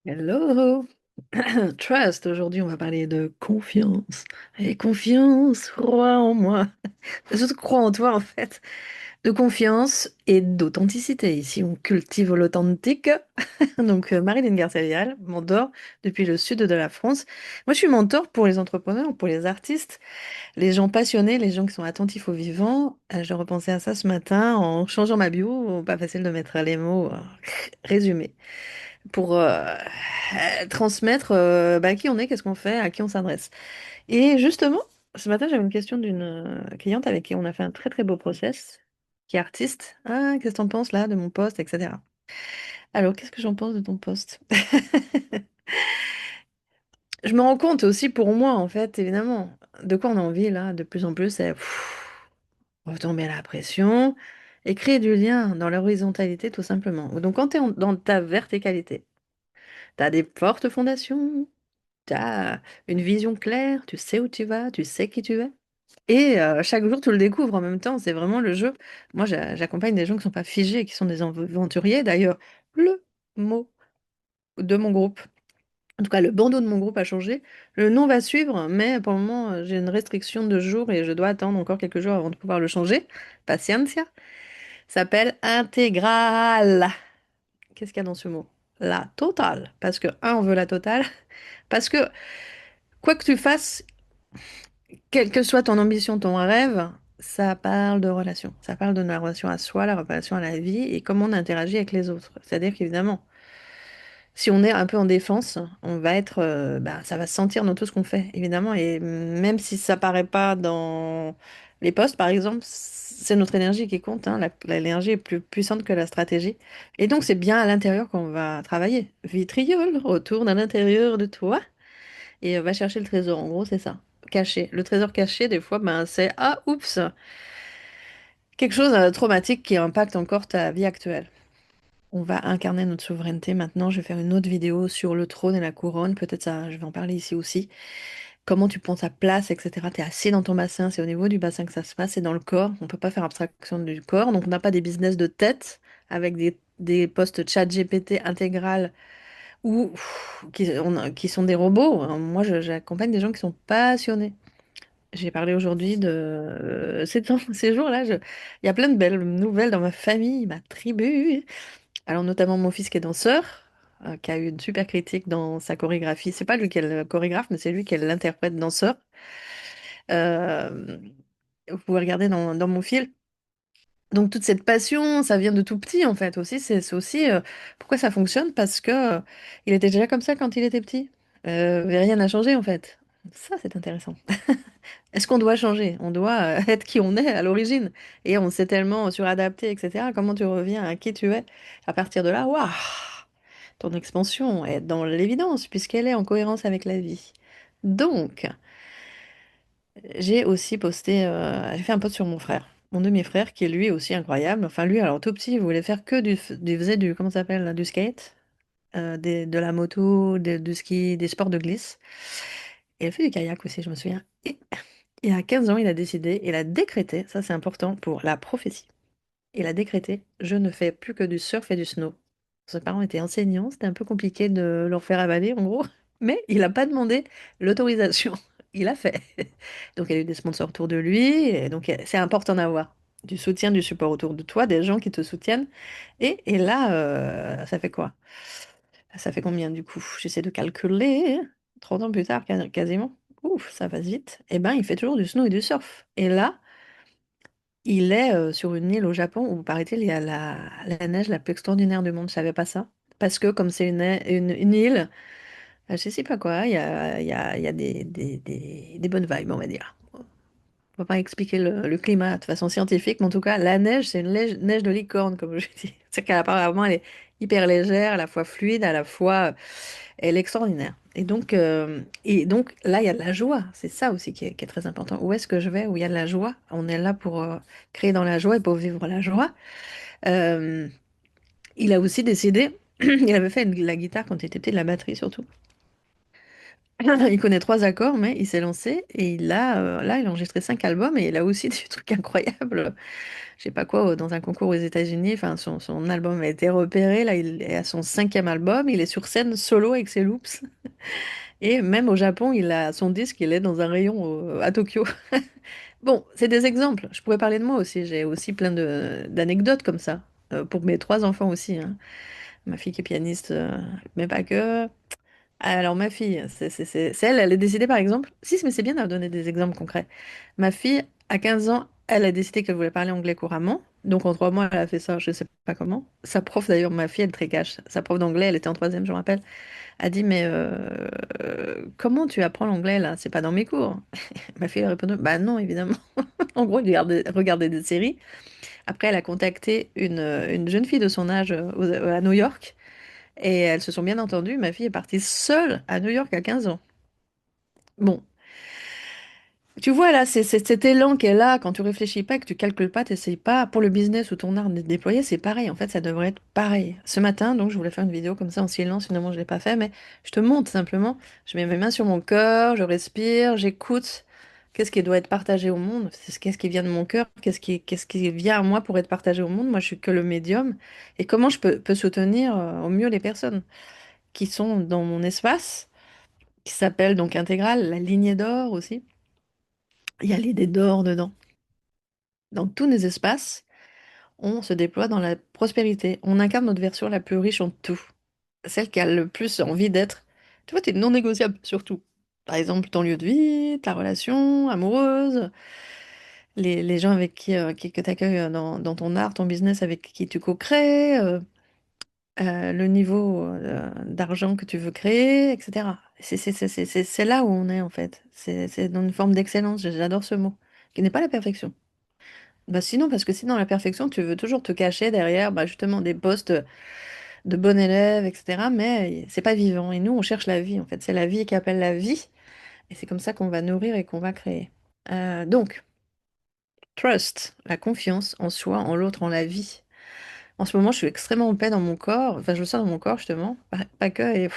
Hello! Trust, aujourd'hui on va parler de confiance. Et confiance, crois en moi. Je crois en toi en fait. De confiance et d'authenticité. Ici on cultive l'authentique. Donc Marilyn García mentor depuis le sud de la France. Moi je suis mentor pour les entrepreneurs, pour les artistes, les gens passionnés, les gens qui sont attentifs au vivant. Je repensais à ça ce matin en changeant ma bio. Pas facile de mettre les mots résumés pour transmettre qui on est, qu'est-ce qu'on fait, à qui on s'adresse. Et justement, ce matin, j'avais une question d'une cliente avec qui on a fait un très très beau process, qui est artiste. Ah, qu'est-ce que t'en penses là de mon poste, etc. Alors, qu'est-ce que j'en pense de ton poste? Je me rends compte aussi pour moi, en fait, évidemment, de quoi on a envie là, de plus en plus, c'est retomber la pression et créer du lien dans l'horizontalité, tout simplement. Donc, quand tu es dans ta verticalité, tu as des fortes fondations. Tu as une vision claire, tu sais où tu vas, tu sais qui tu es. Et chaque jour, tu le découvres en même temps. C'est vraiment le jeu. Moi, j'accompagne des gens qui ne sont pas figés, qui sont des aventuriers. D'ailleurs, le mot de mon groupe, en tout cas, le bandeau de mon groupe a changé. Le nom va suivre, mais pour le moment, j'ai une restriction de jours et je dois attendre encore quelques jours avant de pouvoir le changer. Paciencia. S'appelle intégral. Qu'est-ce qu'il y a dans ce mot? La totale. Parce que, un, on veut la totale. Parce que, quoi que tu fasses, quelle que soit ton ambition, ton rêve, ça parle de relation. Ça parle de la relation à soi, la relation à la vie et comment on interagit avec les autres. C'est-à-dire qu'évidemment, si on est un peu en défense, on va être, ça va se sentir dans tout ce qu'on fait, évidemment. Et même si ça paraît pas dans les postes, par exemple, c'est notre énergie qui compte, hein. L'énergie est plus puissante que la stratégie. Et donc, c'est bien à l'intérieur qu'on va travailler. Vitriol, retourne à l'intérieur de toi et va chercher le trésor. En gros, c'est ça. Caché. Le trésor caché, des fois, c'est ah, oups, quelque chose de traumatique qui impacte encore ta vie actuelle. On va incarner notre souveraineté maintenant. Je vais faire une autre vidéo sur le trône et la couronne. Peut-être ça, je vais en parler ici aussi. Comment tu prends ta place, etc. Tu es assis dans ton bassin, c'est au niveau du bassin que ça se passe, c'est dans le corps. On peut pas faire abstraction du corps. Donc, on n'a pas des business de tête avec des postes chat GPT intégral ou qui sont des robots. Moi, j'accompagne des gens qui sont passionnés. J'ai parlé aujourd'hui de ces jours-là. Il y a plein de belles nouvelles dans ma famille, ma tribu. Alors, notamment mon fils qui est danseur, qui a eu une super critique dans sa chorégraphie. C'est pas lui qui est le chorégraphe, mais c'est lui qui est l'interprète danseur. Euh, Vous pouvez regarder dans mon fil. Donc, toute cette passion, ça vient de tout petit, en fait, aussi. C'est aussi pourquoi ça fonctionne, parce que il était déjà comme ça quand il était petit. Mais rien n'a changé, en fait. Ça, c'est intéressant. Est-ce qu'on doit changer? On doit être qui on est à l'origine. Et on s'est tellement suradapté, etc. Comment tu reviens à qui tu es? À partir de là, waouh! Ton expansion est dans l'évidence, puisqu'elle est en cohérence avec la vie. Donc, j'ai aussi posté, j'ai fait un post sur mon frère, mon demi-frère, qui est lui aussi incroyable. Enfin, lui, alors tout petit, il voulait faire que faisait du, comment ça s'appelle, là, du skate, de la moto, du ski, des sports de glisse. Et il a fait du kayak aussi, je me souviens. Et il y a 15 ans, il a décidé, il a décrété, ça c'est important pour la prophétie, il a décrété, je ne fais plus que du surf et du snow. Ses parents étaient enseignants, c'était un peu compliqué de leur faire avaler en gros, mais il n'a pas demandé l'autorisation, il a fait. Donc il y a eu des sponsors autour de lui, et donc c'est important d'avoir du soutien, du support autour de toi, des gens qui te soutiennent. Et là, ça fait quoi? Ça fait combien du coup? J'essaie de calculer. 30 ans plus tard, quasiment. Ouf, ça passe vite. Eh ben, il fait toujours du snow et du surf. Et là, il est sur une île au Japon où, paraît-il, il y a la neige la plus extraordinaire du monde. Je savais pas ça. Parce que comme c'est une île, je sais pas quoi, il y a des bonnes vibes, on va dire. On va pas expliquer le climat de façon scientifique, mais en tout cas, la neige, c'est une neige de licorne, comme je dis. C'est qu'apparemment, elle est hyper légère, à la fois fluide, à la fois, elle est extraordinaire. Et donc là, il y a de la joie. C'est ça aussi qui est très important. Où est-ce que je vais où il y a de la joie? On est là pour créer dans la joie et pour vivre la joie. Euh, il a aussi décidé, il avait fait la guitare quand il était petit, de la batterie surtout. Il connaît trois accords, mais il s'est lancé et là, il a enregistré 5 albums et il a aussi des trucs incroyables. Je sais pas quoi, dans un concours aux États-Unis. Enfin, son album a été repéré. Là, il est à son cinquième album. Il est sur scène solo avec ses loops. Et même au Japon, il a son disque, il est dans un rayon à Tokyo. Bon, c'est des exemples. Je pourrais parler de moi aussi. J'ai aussi plein d'anecdotes comme ça. Pour mes trois enfants aussi, hein. Ma fille qui est pianiste, mais pas que. Alors, ma fille, c'est elle, elle a décidé par exemple. Si, mais c'est bien de donner des exemples concrets. Ma fille, à 15 ans, elle a décidé qu'elle voulait parler anglais couramment. Donc, en 3 mois, elle a fait ça, je sais pas comment. Sa prof, d'ailleurs, ma fille, elle est très cash. Sa prof d'anglais, elle était en troisième, je me rappelle, a dit, mais comment tu apprends l'anglais là? C'est pas dans mes cours. Ma fille a répondu, bah non, évidemment. En gros, elle regardait des séries. Après, elle a contacté une jeune fille de son âge à New York. Et elles se sont bien entendues. Ma fille est partie seule à New York à 15 ans. Bon, tu vois là, c'est cet élan qu'elle a quand tu réfléchis pas, que tu calcules pas, t'essayes pas. Pour le business ou ton art de déployer, c'est pareil. En fait, ça devrait être pareil. Ce matin, donc, je voulais faire une vidéo comme ça en silence. Finalement, je l'ai pas fait, mais je te montre simplement. Je mets mes mains sur mon cœur, je respire, j'écoute. Qu'est-ce qui doit être partagé au monde? Qu'est-ce qui vient de mon cœur? Qu'est-ce qui vient à moi pour être partagé au monde? Moi, je suis que le médium. Et comment je peux soutenir au mieux les personnes qui sont dans mon espace, qui s'appelle donc Intégral, la lignée d'or aussi. Il y a l'idée d'or dedans. Dans tous nos espaces, on se déploie dans la prospérité. On incarne notre version la plus riche en tout. Celle qui a le plus envie d'être. Tu vois, t'es non négociable sur tout. Par exemple, ton lieu de vie, ta relation amoureuse, les gens avec que tu accueilles dans ton art, ton business, avec qui tu co-crées, le niveau d'argent que tu veux créer, etc. C'est là où on est en fait. C'est dans une forme d'excellence. J'adore ce mot, qui n'est pas la perfection. Bah sinon, parce que sinon, la perfection, tu veux toujours te cacher derrière bah, justement des postes de bon élève, etc. Mais c'est pas vivant. Et nous, on cherche la vie, en fait. C'est la vie qui appelle la vie. Et c'est comme ça qu'on va nourrir et qu'on va créer. Donc, trust, la confiance en soi, en l'autre, en la vie. En ce moment, je suis extrêmement en paix dans mon corps. Enfin, je le sens dans mon corps, justement. Pas que. Et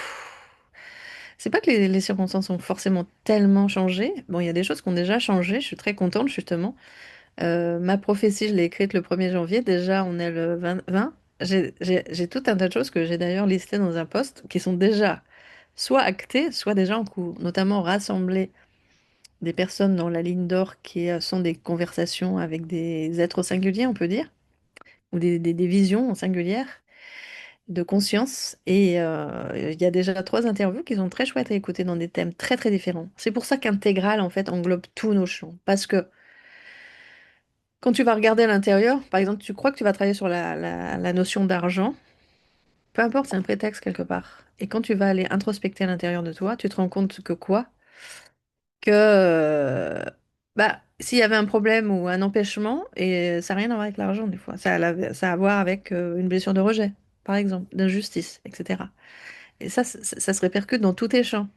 c'est pas que les circonstances ont forcément tellement changé. Bon, il y a des choses qui ont déjà changé. Je suis très contente, justement. Ma prophétie, je l'ai écrite le 1er janvier. Déjà, on est le 20. J'ai tout un tas de choses que j'ai d'ailleurs listées dans un post qui sont déjà soit actées, soit déjà en cours. Notamment rassembler des personnes dans la ligne d'or qui sont des conversations avec des êtres singuliers, on peut dire, ou des visions singulières de conscience. Et il y a déjà 3 interviews qui sont très chouettes à écouter dans des thèmes très très différents. C'est pour ça qu'Intégral, en fait, englobe tous nos champs. Parce que quand tu vas regarder à l'intérieur, par exemple, tu crois que tu vas travailler sur la notion d'argent, peu importe, c'est un prétexte quelque part. Et quand tu vas aller introspecter à l'intérieur de toi, tu te rends compte que quoi? Que bah, s'il y avait un problème ou un empêchement, et ça n'a rien à voir avec l'argent des fois, ça a à voir avec une blessure de rejet, par exemple, d'injustice, etc. Et ça se répercute dans tous tes champs,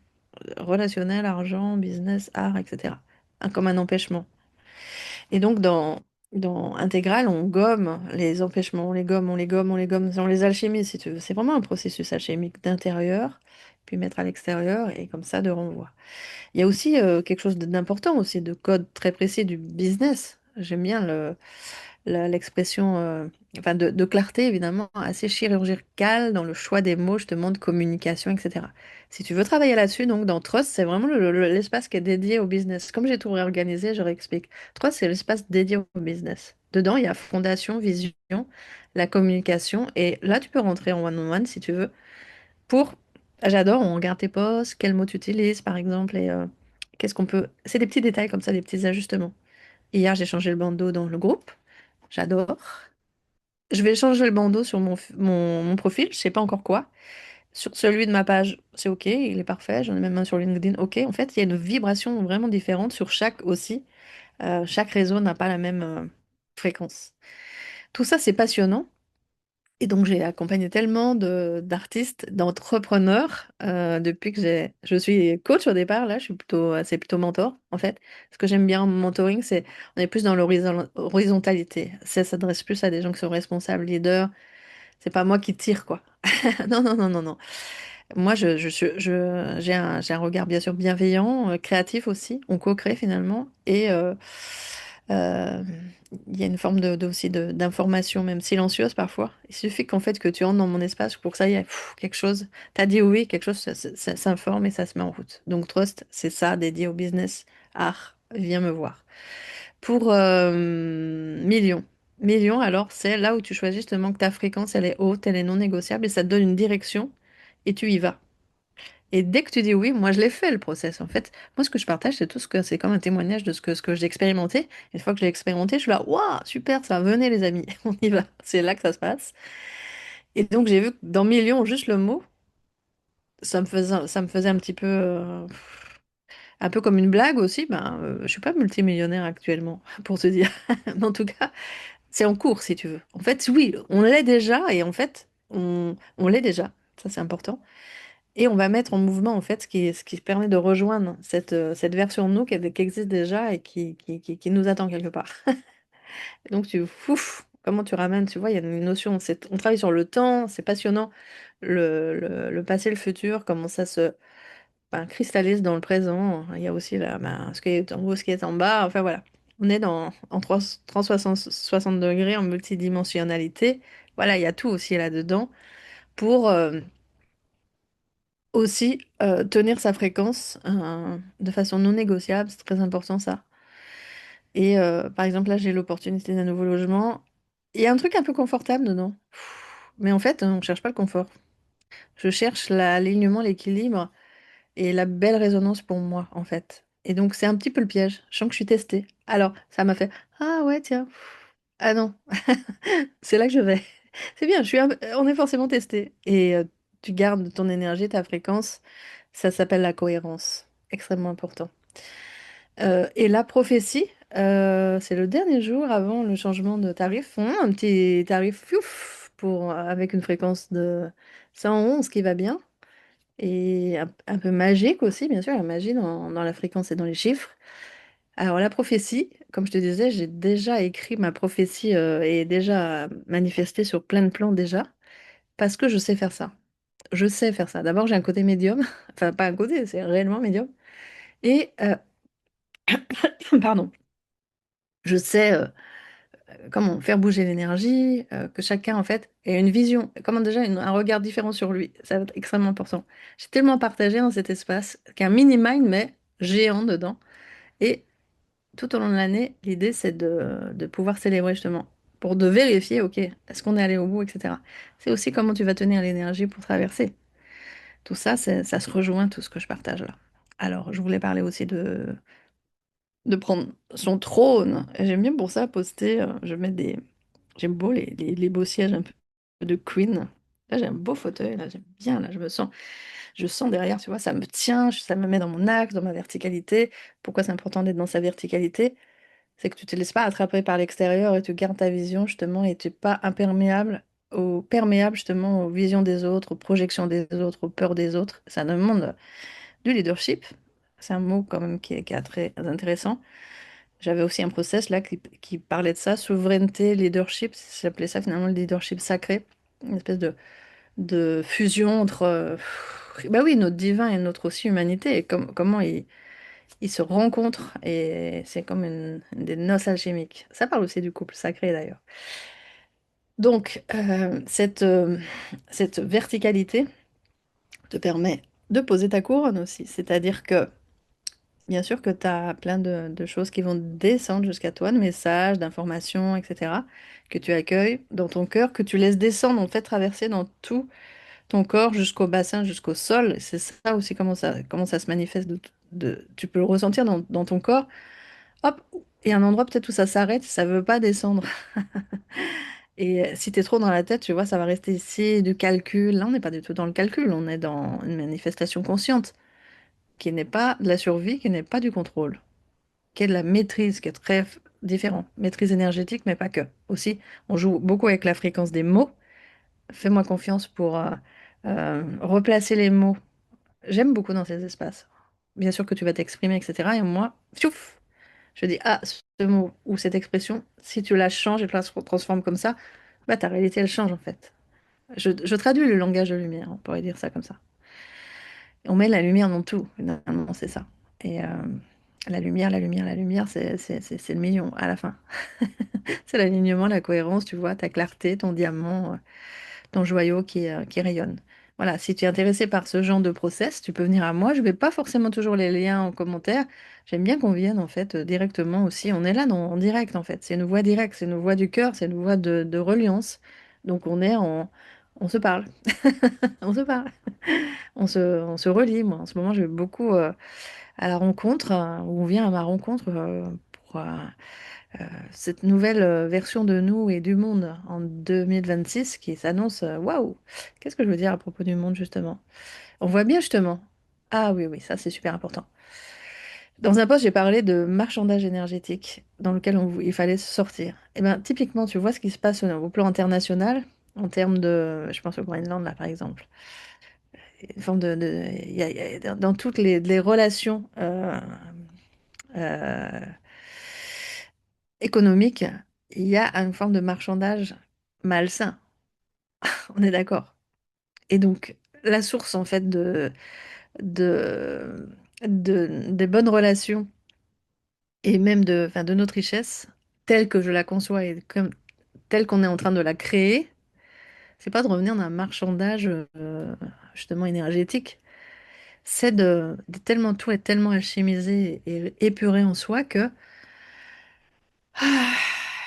relationnel, argent, business, art, etc. Comme un empêchement. Et donc, dans Intégral, on gomme les empêchements, on les gomme, on les gomme, on les gomme, on les alchimise, si tu veux. C'est vraiment un processus alchimique d'intérieur, puis mettre à l'extérieur, et comme ça, de renvoi. Il y a aussi quelque chose d'important aussi, de code très précis du business. J'aime bien l'expression, enfin de clarté évidemment, assez chirurgicale dans le choix des mots, je demande communication, etc. Si tu veux travailler là-dessus, donc dans Trust, c'est vraiment l'espace qui est dédié au business. Comme j'ai tout réorganisé, je réexplique. Trust, c'est l'espace dédié au business. Dedans, il y a fondation, vision, la communication, et là, tu peux rentrer en one-on-one si tu veux pour, j'adore, on regarde tes posts, quels mots tu utilises par exemple, et qu'est-ce qu'on peut. C'est des petits détails comme ça, des petits ajustements. Hier, j'ai changé le bandeau dans le groupe. J'adore. Je vais changer le bandeau sur mon profil, je sais pas encore quoi. Sur celui de ma page, c'est OK, il est parfait. J'en ai même un sur LinkedIn. OK, en fait, il y a une vibration vraiment différente sur chaque aussi. Chaque réseau n'a pas la même fréquence. Tout ça, c'est passionnant. Et donc, j'ai accompagné tellement d'artistes, d'entrepreneurs, depuis que je suis coach au départ. Là, c'est plutôt mentor, en fait. Ce que j'aime bien en mentoring, on est plus dans l'horizontalité. Ça s'adresse plus à des gens qui sont responsables, leaders. C'est pas moi qui tire, quoi. Non, non, non, non, non. Moi, j'ai un regard bien sûr bienveillant, créatif aussi. On co-crée finalement. Et euh, il y a une forme aussi d'information, même silencieuse parfois. Il suffit qu'en fait que tu entres dans mon espace pour que ça y est, quelque chose, t'as dit oui, quelque chose, ça s'informe et ça se met en route. Donc Trust, c'est ça, dédié au business, art, viens me voir. Pour millions. Millions, alors, c'est là où tu choisis justement que ta fréquence, elle est haute, elle est non négociable et ça te donne une direction et tu y vas. Et dès que tu dis oui, moi je l'ai fait le process. En fait, moi ce que je partage, c'est tout ce que c'est comme un témoignage de ce que j'ai expérimenté. Et une fois que j'ai expérimenté, je suis là, waouh, super, ça, venez les amis, on y va. C'est là que ça se passe. Et donc j'ai vu que dans millions, juste le mot, ça me faisait un petit peu, un peu comme une blague aussi. Ben, je suis pas multimillionnaire actuellement, pour te dire. Mais en tout cas, c'est en cours si tu veux. En fait, oui, on l'est déjà et en fait, on l'est déjà. Ça, c'est important. Et on va mettre en mouvement, en fait, ce qui permet de rejoindre cette version de nous qui existe déjà et qui nous attend quelque part. Et donc, comment tu ramènes, tu vois, il y a une notion, on travaille sur le temps, c'est passionnant, le passé, le futur, comment ça se cristallise dans le présent. Il y a aussi ce qui est en haut, ce qui est en bas, enfin voilà. On est en 360 degrés, en multidimensionnalité. Voilà, il y a tout aussi là-dedans pour aussi tenir sa fréquence de façon non négociable, c'est très important ça. Et par exemple, là, j'ai l'opportunité d'un nouveau logement. Il y a un truc un peu confortable dedans. Mais en fait, on ne cherche pas le confort. Je cherche l'alignement, l'équilibre et la belle résonance pour moi, en fait. Et donc, c'est un petit peu le piège. Je sens que je suis testée. Alors, ça m'a fait, ah ouais, tiens. Ah non, c'est là que je vais. C'est bien, on est forcément testé. Et tu gardes ton énergie, ta fréquence. Ça s'appelle la cohérence. Extrêmement important. Et la prophétie, c'est le dernier jour avant le changement de tarif. On a un petit tarif avec une fréquence de 111 qui va bien. Et un peu magique aussi, bien sûr, la magie dans la fréquence et dans les chiffres. Alors la prophétie, comme je te disais, j'ai déjà écrit ma prophétie et déjà manifesté sur plein de plans déjà, parce que je sais faire ça. Je sais faire ça. D'abord, j'ai un côté médium, enfin pas un côté, c'est réellement médium. Et, pardon, je sais comment faire bouger l'énergie, que chacun en fait ait une vision, comment déjà un regard différent sur lui. Ça va être extrêmement important. J'ai tellement partagé dans cet espace qu'un mini-mind, mais géant dedans. Et tout au long de l'année, l'idée, c'est de pouvoir célébrer justement, pour de vérifier, ok, est-ce qu'on est allé au bout, etc. C'est aussi comment tu vas tenir l'énergie pour traverser. Tout ça, ça se rejoint, tout ce que je partage là. Alors, je voulais parler aussi de prendre son trône. Et j'aime bien pour ça poster, j'aime beau les beaux sièges un peu de Queen. Là, j'ai un beau fauteuil, là, j'aime bien, là, je sens derrière, tu vois, ça me tient, ça me met dans mon axe, dans ma verticalité. Pourquoi c'est important d'être dans sa verticalité? C'est que tu te laisses pas attraper par l'extérieur et tu gardes ta vision justement et tu n'es pas perméable justement aux visions des autres, aux projections des autres, aux peurs des autres. Ça demande du leadership. C'est un mot quand même qui est très intéressant. J'avais aussi un process là qui parlait de ça, souveraineté, leadership, j'appelais ça finalement le leadership sacré, une espèce de fusion entre bah oui, notre divin et notre aussi humanité, et comment ils se rencontrent, et c'est comme des noces alchimiques. Ça parle aussi du couple sacré d'ailleurs. Donc, cette verticalité te permet de poser ta couronne aussi, c'est-à-dire que bien sûr que tu as plein de choses qui vont descendre jusqu'à toi, de messages, d'informations, etc., que tu accueilles dans ton cœur, que tu laisses descendre, en fait, traverser dans tout ton corps jusqu'au bassin, jusqu'au sol. C'est ça aussi comment ça se manifeste. Tu peux le ressentir dans ton corps. Hop, il y a un endroit peut-être où ça s'arrête, ça veut pas descendre. Et si tu es trop dans la tête, tu vois, ça va rester ici, du calcul. Là, on n'est pas du tout dans le calcul, on est dans une manifestation consciente, qui n'est pas de la survie, qui n'est pas du contrôle, qui est de la maîtrise, qui est différent. Maîtrise énergétique, mais pas que. Aussi, on joue beaucoup avec la fréquence des mots. Fais-moi confiance pour replacer les mots. J'aime beaucoup dans ces espaces. Bien sûr que tu vas t'exprimer, etc. Et moi, pfiouf, je dis, ah, ce mot ou cette expression, si tu la changes et tu la transformes comme ça, bah ta réalité, elle change en fait. Je traduis le langage de lumière, on pourrait dire ça comme ça. On met la lumière dans tout, finalement, c'est ça. Et la lumière, c'est le million à la fin. C'est l'alignement, la cohérence, tu vois, ta clarté, ton diamant, ton joyau qui rayonne. Voilà, si tu es intéressé par ce genre de process, tu peux venir à moi. Je ne vais pas forcément toujours les liens en commentaire. J'aime bien qu'on vienne en fait directement aussi. On est là en direct en fait. C'est une voix directe, c'est une voix du cœur, c'est une voix de reliance. Donc on se parle, on se parle, on se relie. Moi, en ce moment, je vais beaucoup à la rencontre, où on vient à ma rencontre pour cette nouvelle version de nous et du monde en 2026 qui s'annonce. Waouh! Qu'est-ce que je veux dire à propos du monde, justement? On voit bien, justement. Ah oui, oui, ça, c'est super important. Dans un post, j'ai parlé de marchandage énergétique dans lequel il fallait sortir. Et bien, typiquement, tu vois ce qui se passe au plan international en termes de, je pense au Groenland, là, par exemple. Une forme dans toutes les relations euh, économiques, il y a une forme de marchandage malsain. On est d'accord. Et donc, la source, en fait, de, des bonnes relations et même enfin, de notre richesse, telle que je la conçois et comme, telle qu'on est en train de la créer, c'est pas de revenir d'un marchandage, justement, énergétique. C'est tellement tout est tellement alchimisé et épuré en soi que ah,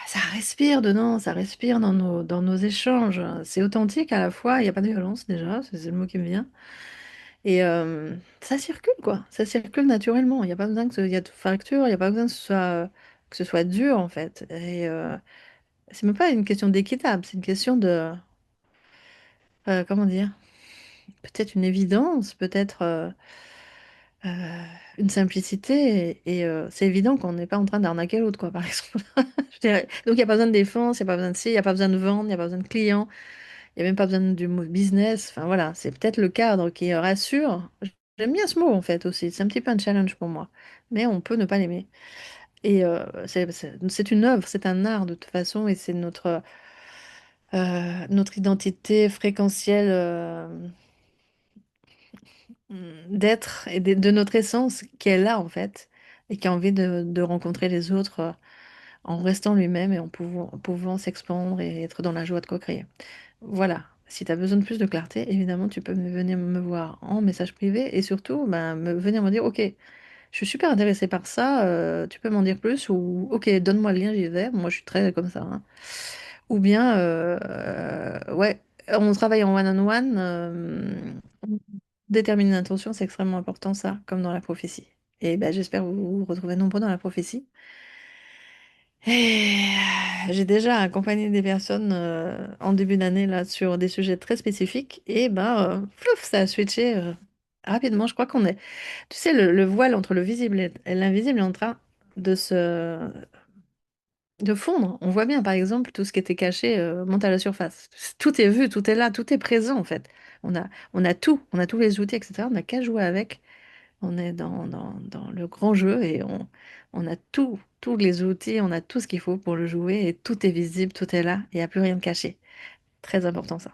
ça respire dedans, ça respire dans nos échanges. C'est authentique à la fois, il n'y a pas de violence déjà, c'est le mot qui me vient. Et ça circule, quoi. Ça circule naturellement. Il n'y a pas besoin il y a de fracture, il n'y a pas besoin que ce soit dur, en fait. Et c'est même pas une question d'équitable, c'est une question de, comment dire, peut-être une évidence, peut-être euh, une simplicité. Et c'est évident qu'on n'est pas en train d'arnaquer l'autre, quoi, par exemple. Je dirais. Donc, il n'y a pas besoin de défense, il n'y a pas besoin de ci, il n'y a pas besoin de vendre, il n'y a pas besoin de clients. Il n'y a même pas besoin du mot business. Enfin voilà, c'est peut-être le cadre qui rassure. J'aime bien ce mot en fait aussi. C'est un petit peu un challenge pour moi. Mais on peut ne pas l'aimer. Et c'est une œuvre, c'est un art de toute façon. Et c'est notre identité fréquentielle d'être et de notre essence qui est là en fait. Et qui a envie de rencontrer les autres en restant lui-même et en pouvant s'expandre et être dans la joie de co-créer. Voilà. Si tu as besoin de plus de clarté, évidemment, tu peux venir me voir en message privé et surtout ben, venir me dire, OK, je suis super intéressée par ça, tu peux m'en dire plus ou OK, donne-moi le lien, j'y vais. Moi, je suis très comme ça, hein. Ou bien, ouais, on travaille en one-on-one, on détermine une intention, c'est extrêmement important, ça, comme dans la prophétie. Et ben, j'espère vous retrouver nombreux dans la prophétie. Et j'ai déjà accompagné des personnes en début d'année là sur des sujets très spécifiques et ben plouf, ça a switché rapidement. Je crois qu'on est, tu sais, le voile entre le visible et l'invisible est en train de fondre. On voit bien, par exemple, tout ce qui était caché monte à la surface. Tout est vu, tout est là, tout est présent en fait. On a tout, on a tous les outils, etc. On n'a qu'à jouer avec. On est dans le grand jeu et on a tous les outils, on a tout ce qu'il faut pour le jouer et tout est visible, tout est là, il n'y a plus rien de caché. Très important ça.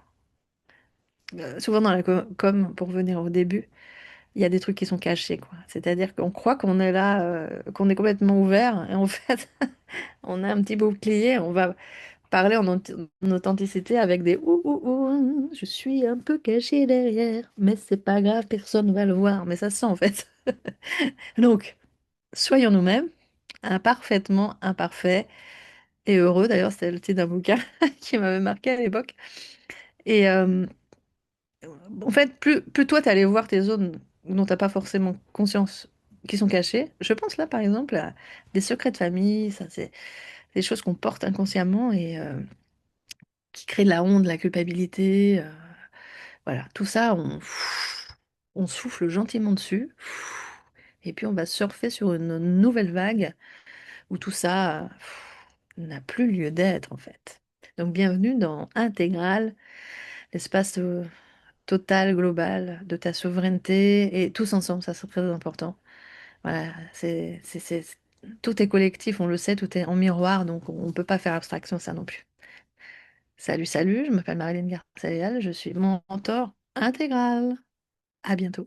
Souvent dans la pour venir au début, il y a des trucs qui sont cachés, quoi. C'est-à-dire qu'on croit qu'on est là, qu'on est complètement ouvert et en fait, on a un petit bouclier, on va parler en authenticité avec des ouh, je suis un peu caché derrière, mais c'est pas grave, personne va le voir, mais ça se sent en fait. Donc, soyons nous-mêmes, imparfaitement imparfaits et heureux. D'ailleurs, c'était le titre d'un bouquin qui m'avait marqué à l'époque. Et en fait, plus toi, tu allais voir tes zones dont tu n'as pas forcément conscience qui sont cachées. Je pense là, par exemple, à des secrets de famille. Ça, c'est des choses qu'on porte inconsciemment et qui créent de la honte, de la culpabilité. Voilà, tout ça, on souffle gentiment dessus. Et puis, on va surfer sur une nouvelle vague où tout ça n'a plus lieu d'être en fait. Donc bienvenue dans Intégral, l'espace total, global de ta souveraineté et tous ensemble, ça c'est très important. Voilà, tout est collectif, on le sait, tout est en miroir, donc on ne peut pas faire abstraction de ça non plus. Salut, salut, je m'appelle Marilyn Garcelle, je suis mentor intégral. À bientôt.